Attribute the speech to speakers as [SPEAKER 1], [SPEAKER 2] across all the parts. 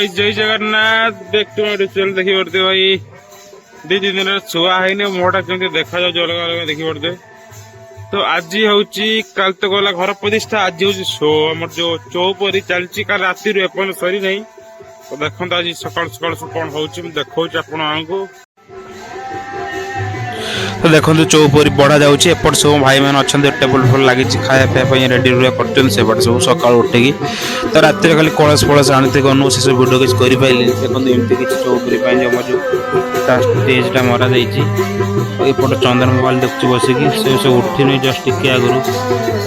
[SPEAKER 1] Guys जय Jagannath back to my ritual देखि पड़ते भाई दी तीन दिन छुआ है मोटा केमती देखा जाऊ अलग अलग देखि पड़ते। तो आज हूँ काल तो गला घर प्रतिष्ठा आज हूँ शो आम जो चौपरी चलती काल राति एपन सरी नहीं। तो देखो आज सकाल सकाल कौन हो देखा आपको। तो देखो चौपरी बढ़ा जाऊँगी एपट सब भाई मैंने अच्छा टेबुल फुल लगी खायापी रेडी रुआ कर सब सका उठिकी। तो रात खाली कलश फलश आनी गनु से सब भिड किसी करें देखो एमती किसी चौपरी जो स्टेजटा मरा जापट चंदन मोबाइल देखु बसिकी से सब उठिनी जस्ट टिके आगु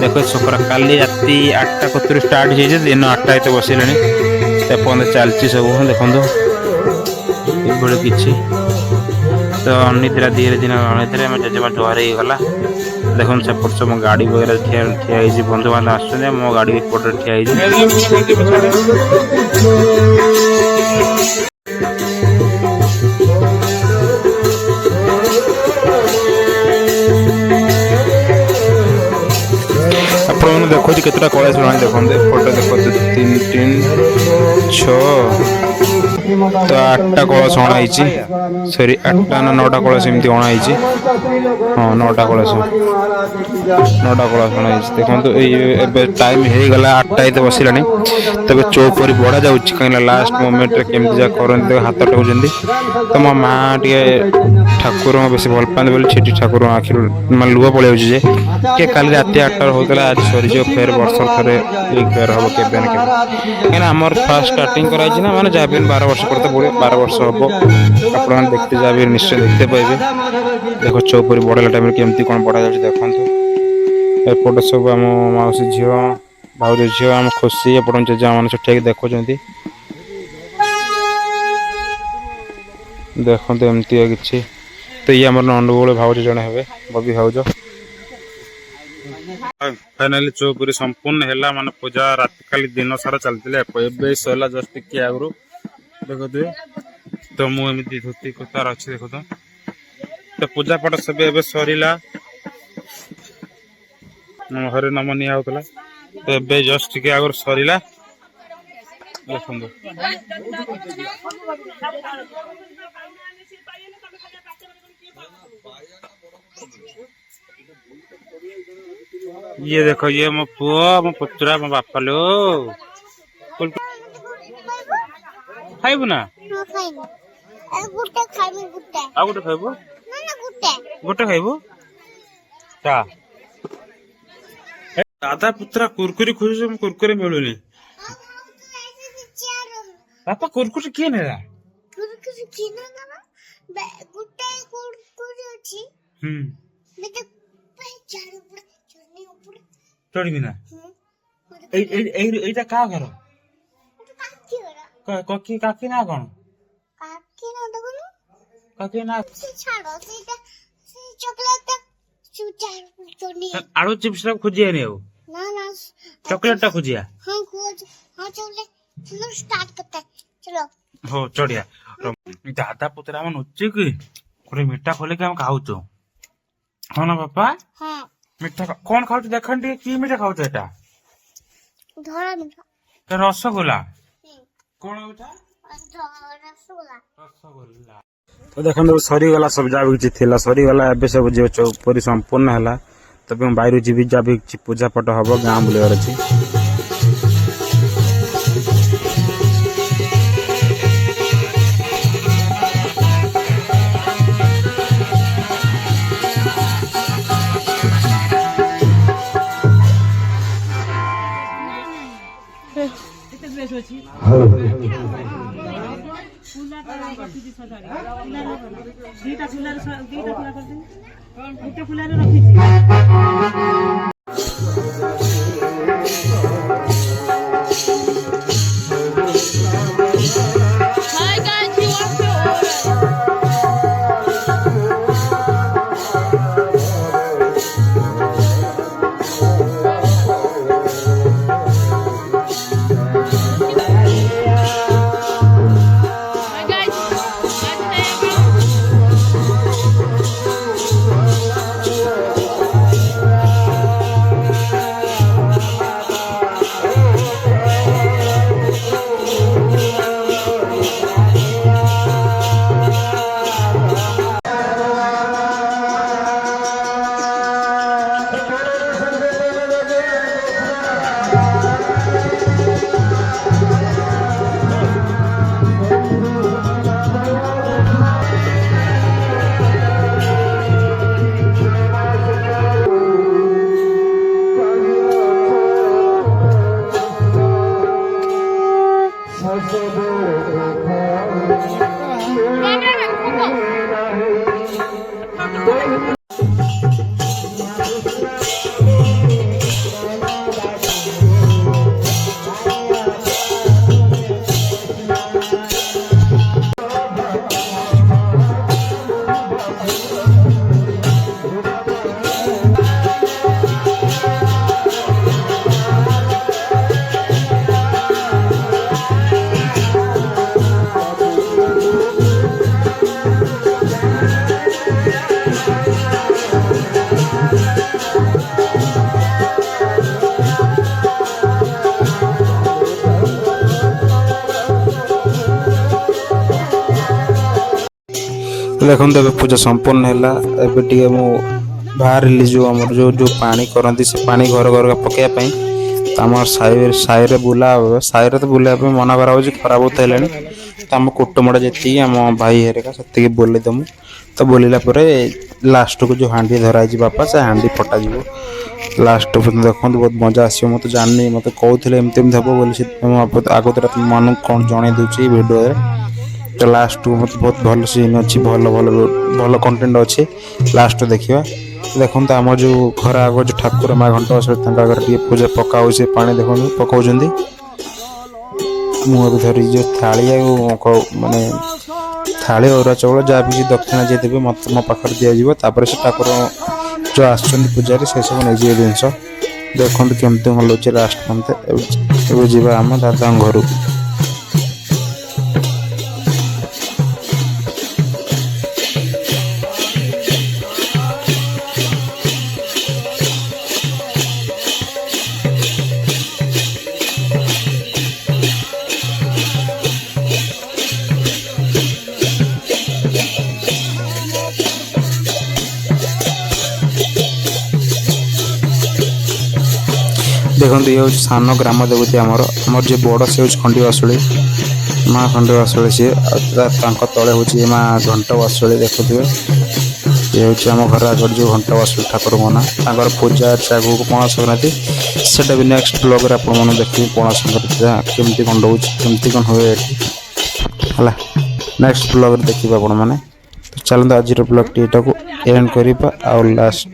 [SPEAKER 1] देख सका काली राति 8टा कतु स्टार्ट हो दिन 8टा एत बसला एपर्त चलती सब देखो ये किसी तो अनिद्रा धीरे दिन अनिद्रा जेजेमा जुआर हो गला देखो सेपट सब गाड़ी वगैरह ठिया बंधु बांधव आस मो गाड़ी एपटे ठिया आप देखो केतटा कलश देखते फोटो देखो 3 3 6 तो 8टा कलश अणाई सरी 8टा ना 9टा कलश एमती अणाई हाँ 9टा कलश अणाई देखो ये टाइम हो गला 8टा ये बसला तब चौपरी बढ़ा जा कहीं लास्ट मोमेंट केमती जा करते हाथ टेकते। तो मो माँ टे ठाकुर बेस भल पाते बोली छेटी ठाकुर आखिर मैं लुह पड़े जे काली रात 8टा होता आज सरीज फेर वर्ष थे फेर हम के कहीं आम फास्ट स्टार्टिंग कराई ना मैंने जहाँ भी 12 वर्ष करते पड़े 12 वर्ष हम आप देखते जहाँ निश्चय देखते पाइबे। देखो चौपरी बढ़ेला टाइम केमती कौन बढ़ा जाए देखो एपटे सब आम मौसी झील भाउज झील आम खुशी एपट जेजा मैंने ठिक देखुं देखते एमती किसी। तो ये आम नंदगोल भाउज जड़े हे बबी भाउज फाइनाली चौपरी संपूर्ण है माने पूजा रात खाली दिन सारा चलती सरला जस्ट टिके आगु देखते। तो मुझे धोती कुर्तार अच्छी देखो तो पूजा पाठ सब ए सरला हरे नाम निया होता तो ए जस्ट टिके आगु सरला देखो ये देखो ये मो पुओ मो पुत्रा मो बापा लो खाइबु ना गोटे खाइबु गोटे खाइबु दादा पुत्रा कुरकुरी खोज कुरकुरी मिलूनी बापा कुरकुरी किए नेला चढ़ी ना एटा का घर काकी काकी ना कौन काकी ना आलू चिप्स खोजिया नहीं चॉकलेट खोजिया हो चढ़िया दादा पुतरा मन उच्चे की मीठा खोले के हम खाऊ हाँ ना बापा मीठा कौन खाऊ देख कि मीठा खाऊ एटा रसगोला कौन रसगोला। तो देखो सरीगला सब जहाँ भी थी सरीगला ए सब जो चौपरी संपूर्ण है तब बाहर जी जहाँ भी पूजा पाठ हम गाँ बुलार अच्छी। देखो तो पूजा संपूर्ण है एबे टे बाहर जो आम जो जो पानी करती से पानी घर घर पकड़ापी तो आम साई बुला साई तो बुला मना करा खराब होता है तो आम कुटुम जी आम भाई हेरिका से बोली दमु तो बोलला लास्ट को जो हांडी धराई बापा से हांडी फटा लास्ट देखो बहुत मजा आस मत जानी मत कहते एमती हम बोली आगत मन कौन जन दूसरी भिडियो तो लास्ट मत बहुत भल सीन अच्छी भल भल भल कंटेंट अच्छी लास्ट देखा देखो तो आम जो घर आग जो ठाकुर माँ घंटा आगे पूजा पका पानी देखो पकाउं मुझे धरी जो थाली माने थाली अरुआ चाउल जहाँ भी दक्षिणा जी देवे मत मो पाखे दिजापर से ठाकुर जो आजारी से सब नहीं जिनिस देखो केमती भल लास्ट मंथ जा आम दादा घर को देखो ये हूँ सान ग्राम देवती आमर जो बड़ से खंडी बासुड़ी माँ खंडी बासुड़ी सी तले हूँ माँ घंट बासुड़ी देखुए ये हूँ आम घर आगे जो घंट बासुड़ी ठाकुर मना तर पूजा अच्छे आगे पणा संक्रांति से भी नेक्स्ट ब्लॉग रे आपने देखिए पणा संक्रांति केमती कौन रोच केमती कौन हुए है नेक्स्ट ब्लॉग रे देखिए आपण मैंने तो चलते आज ब्लॉग टी को एंड करवा आ लास्ट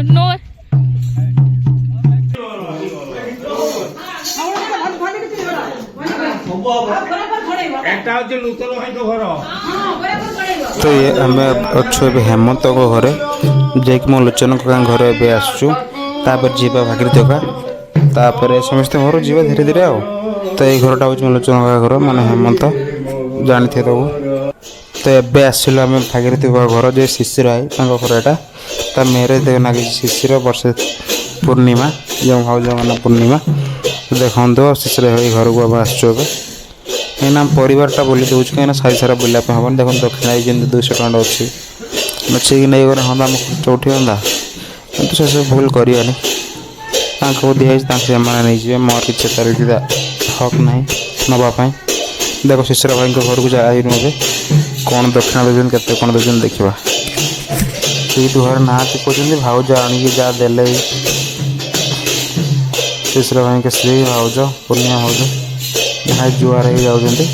[SPEAKER 2] No.
[SPEAKER 1] तो ये आम अच्छु हेमंत घरे जाकि मो लोचन घर ए आसपर जीवा भागीरथी तापर समस्त घर जीवा धीरे धीरे आ तो ये घरटा हूँ मो लोचन घर माने हेमंत जानी थे तो एबे आसिलु आम भागीरथी घर जो शिशिर आई घर यहाँ मेरेज लगी शिशिर वर्ष पूर्णिमा जो भाज मान पूर्णिमा देखो शिशिर घर को अब आसचु कहीं परिवारटा बुली दूँ कहीं सारी सारा बुलाप हम देखो दक्षिण 200 टका अच्छी बचेक नहीं गले हाँ आम खर्च उठी हाँ कि से सब भूल करानी दिखाई नहीं मोर कि हक ना नापाई देख शिशिर भाई घर को जाइनु ए कौन दक्षिणा दूसरी के कौन दूसरी देखा ये घर ना कहते भाउज आणिकी जहाँ देले शिशिर भाई के स्त्री भाउज पूर्णिमा भाउज यहाँ जुआर हो जाऊँगी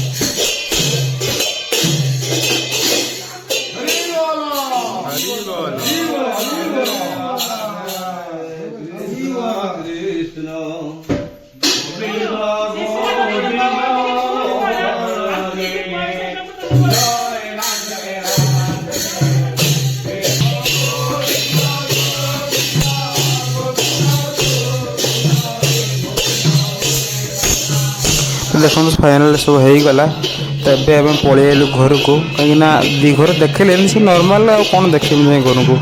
[SPEAKER 1] देखो फाइनाल सब हो गला तबे आम पलैलु घर को कहीं दी घर देखले से नॉर्मल कौन देखे घर को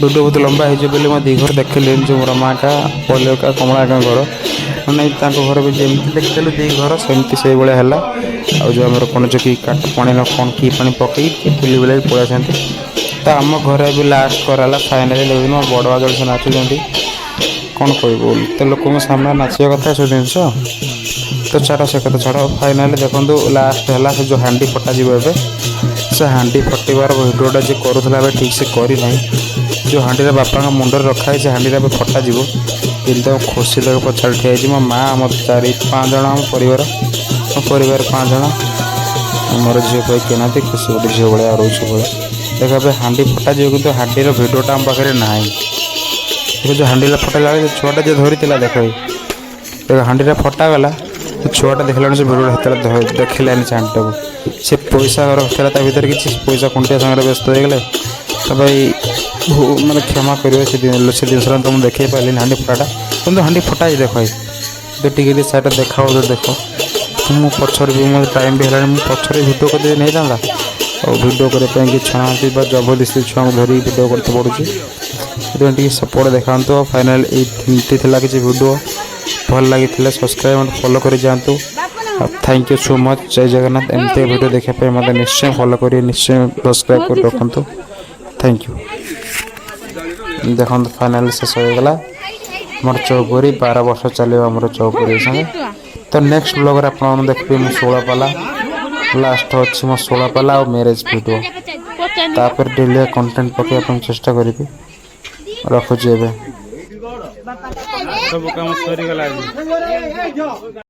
[SPEAKER 1] वीडियो बहुत लंबा हो बोले मैं दी घर देखले जो मोर माँ का पलय का कमला का घर नहीं घर भी जमी देखलु दी घर सेमती से भाया है आ जो आम कौन जो कि काट पानी कौन की पानी पकई बुली बुला पलि तो आम घर भी लास्ट कराला फाइनाल देखो बड़ आगे से नाचुं कौन कह तो लोक सामने नाचा कथा सब जिन तो छाड़ से कथा छाड़ फाइनाल देखो लास्ट है से जो हांडी फटा एवं से हांडी फटेबार भिडियोटा जी करूला ठीक से करना जो हांडी बापा मुंडर रखाई से हांडी फटा कि खुशी तक पछाड़ ठिया मो माँ आम 4-5 जन आम परिवार 5 जन मोर झील भाई कहना खुशी गोटे झील भाया रोच देखा हांडी फटा कि हांडीर भिडियोटा आम पाखे ना जो हांडी फटेला छुआटा जो धरी देख देख हांडी फटा गला छुआटा देखला से भिडियो देखलानी से हांडी को सी पैसा रखा भर किसी पैसा कुंटिया सागर व्यस्त हो गले तो भाई मैंने क्षमा करेंगे से जिनस तो मुझे देखे पारे हांडी फटाटा कि हांडी फटा देख तो टी साइड देखा देख मु पचर भी मत टाइम भी है पचर भिडियो कर नहीं था और भिडियो करने इच्छा ना जबरदस्ती छुआ को धरिक भिडियो करते पड़ुची सपोर्ट देखा फाइनाल ये किसी भिडियो भल लगी सब्सक्राइब फॉलो कर जातु थैंक यू सो मच जय जगन्नाथ एमती भिडियो देखापी मतलब निश्चय फॉलो करेंगे निश्चय सब्सक्राइब कर रखु थैंक यू देखो फाइनाल शेष हो गला मोर चौपुरी 12 वर्ष चलो मोर चौपुरी संगे तो नेक्स्ट ब्लॉग आप देखिए मो 16 पाला लास्ट अच्छी मो 16 पाला और मैरिज वीडियो तापर डेली कंटेंट पकड़ चेष्टा करी रखुची। सब काम सरी गला।